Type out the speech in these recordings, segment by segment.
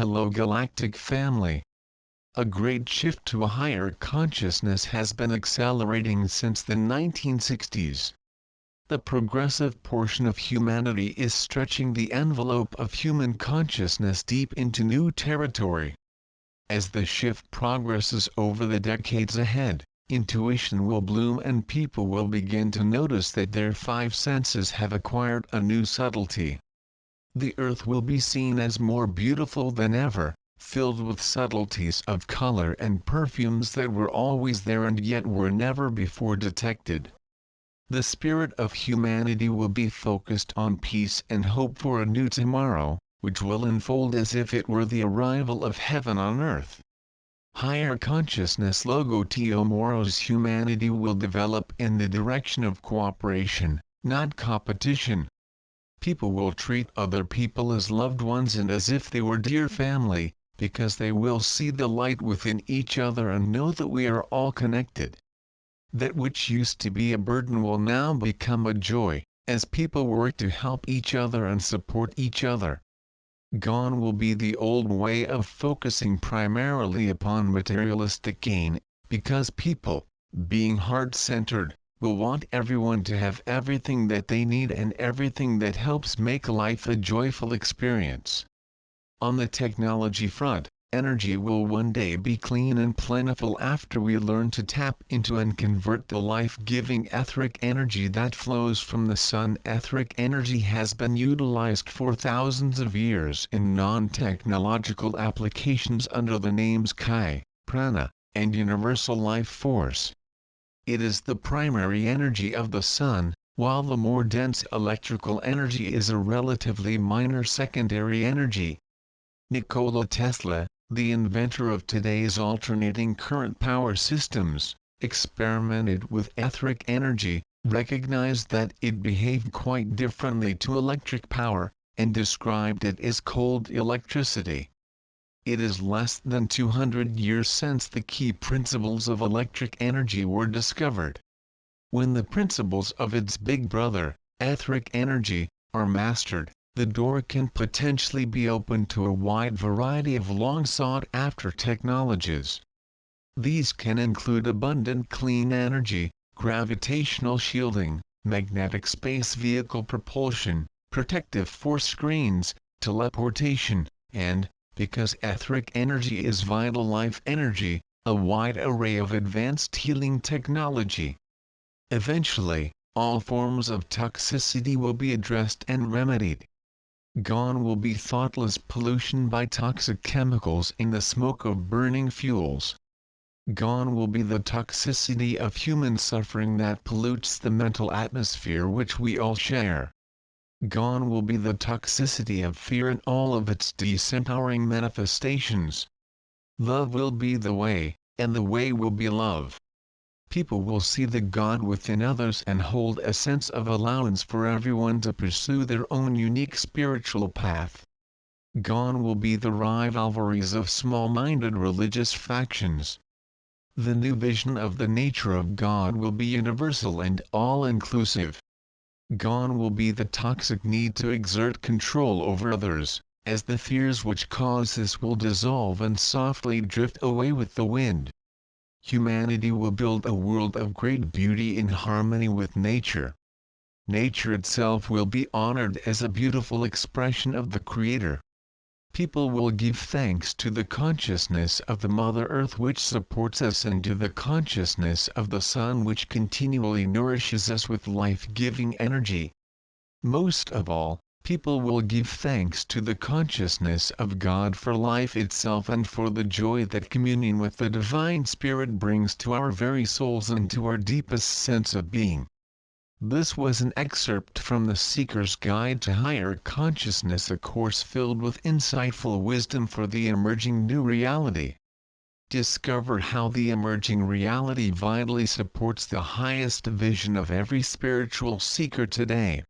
Hello Galactic family. A great shift to a higher consciousness has been accelerating since the 1960s. The progressive portion of humanity is stretching the envelope of human consciousness deep into new territory. As the shift progresses over the decades ahead, intuition will bloom and people will begin to notice that their five senses have acquired a new subtlety. The earth will be seen as more beautiful than ever, filled with subtleties of color and perfumes that were always there and yet were never before detected. The spirit of humanity will be focused on peace and hope for a new tomorrow, which will unfold as if it were the arrival of heaven on earth. Higher consciousness logo tomorrow's humanity will develop in the direction of cooperation, not competition. People will treat other people as loved ones and as if they were dear family, because they will see the light within each other and know that we are all connected. That which used to be a burden will now become a joy, as people work to help each other and support each other. Gone will be the old way of focusing primarily upon materialistic gain, because people, being heart-centered, will want everyone to have everything that they need and everything that helps make life a joyful experience. On the technology front, energy will one day be clean and plentiful after we learn to tap into and convert the life-giving etheric energy that flows from the sun. Etheric energy has been utilized for thousands of years in non-technological applications under the names Chi, Prana, and Universal Life Force. It is the primary energy of the sun, while the more dense electrical energy is a relatively minor secondary energy. Nikola Tesla, the inventor of today's alternating current power systems, experimented with etheric energy, recognized that it behaved quite differently to electric power, and described it as cold electricity. It is less than 200 years since the key principles of electric energy were discovered. When the principles of its big brother, etheric energy, are mastered, the door can potentially be opened to a wide variety of long-sought-after technologies. These can include abundant clean energy, gravitational shielding, magnetic space vehicle propulsion, protective force screens, teleportation, and, because etheric energy is vital life energy, a wide array of advanced healing technology. Eventually, all forms of toxicity will be addressed and remedied. Gone will be thoughtless pollution by toxic chemicals in the smoke of burning fuels. Gone will be the toxicity of human suffering that pollutes the mental atmosphere which we all share. Gone will be the toxicity of fear in all of its disempowering manifestations. Love will be the way, and the way will be love. People will see the God within others and hold a sense of allowance for everyone to pursue their own unique spiritual path. Gone will be the rivalries of small-minded religious factions. The new vision of the nature of God will be universal and all-inclusive. Gone will be the toxic need to exert control over others, as the fears which cause this will dissolve and softly drift away with the wind. Humanity will build a world of great beauty in harmony with nature. Nature itself will be honored as a beautiful expression of the Creator. People will give thanks to the consciousness of the Mother Earth which supports us and to the consciousness of the Sun which continually nourishes us with life-giving energy. Most of all, people will give thanks to the consciousness of God for life itself and for the joy that communion with the Divine Spirit brings to our very souls and to our deepest sense of being. This was an excerpt from the Seeker's Guide to Higher Consciousness, a course filled with insightful wisdom for the emerging new reality. Discover how the emerging reality vitally supports the highest vision of every spiritual seeker today.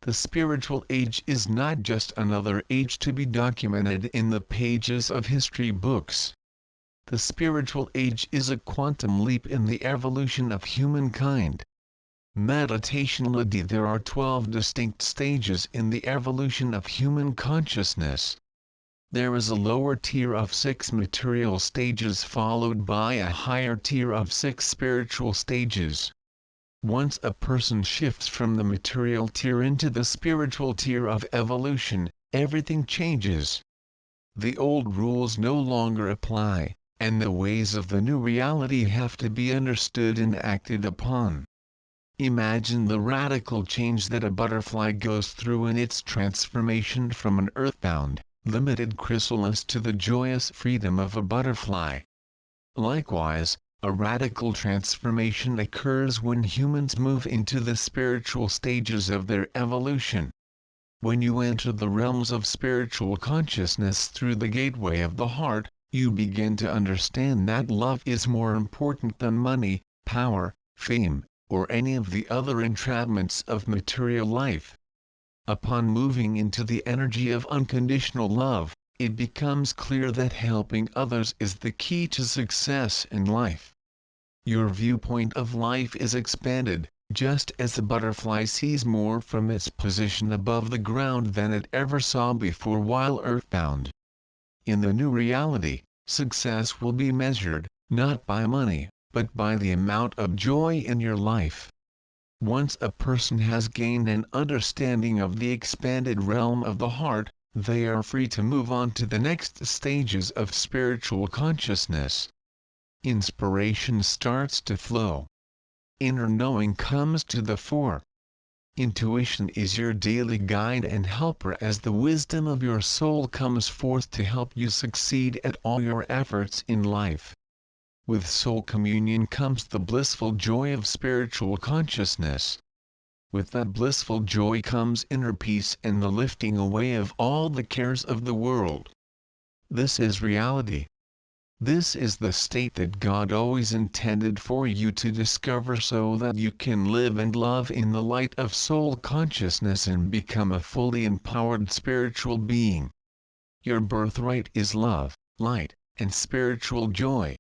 The spiritual age is not just another age to be documented in the pages of history books. The spiritual age is a quantum leap in the evolution of humankind. Meditationally, there are 12 distinct stages in the evolution of human consciousness. There is a lower tier of 6 material stages followed by a higher tier of 6 spiritual stages. Once a person shifts from the material tier into the spiritual tier of evolution, everything changes. The old rules no longer apply, and the ways of the new reality have to be understood and acted upon. Imagine the radical change that a butterfly goes through in its transformation from an earthbound, limited chrysalis to the joyous freedom of a butterfly. Likewise, a radical transformation occurs when humans move into the spiritual stages of their evolution. When you enter the realms of spiritual consciousness through the gateway of the heart, you begin to understand that love is more important than money, power, fame, or any of the other entrapments of material life. Upon moving into the energy of unconditional love, it becomes clear that helping others is the key to success in life. Your viewpoint of life is expanded, just as a butterfly sees more from its position above the ground than it ever saw before while earthbound. In the new reality, success will be measured, not by money, but by the amount of joy in your life. Once a person has gained an understanding of the expanded realm of the heart, they are free to move on to the next stages of spiritual consciousness. Inspiration starts to flow. Inner knowing comes to the fore. Intuition is your daily guide and helper as the wisdom of your soul comes forth to help you succeed at all your efforts in life. With soul communion comes the blissful joy of spiritual consciousness. With that blissful joy comes inner peace and the lifting away of all the cares of the world. This is reality. This is the state that God always intended for you to discover so that you can live and love in the light of soul consciousness and become a fully empowered spiritual being. Your birthright is love, light, and spiritual joy.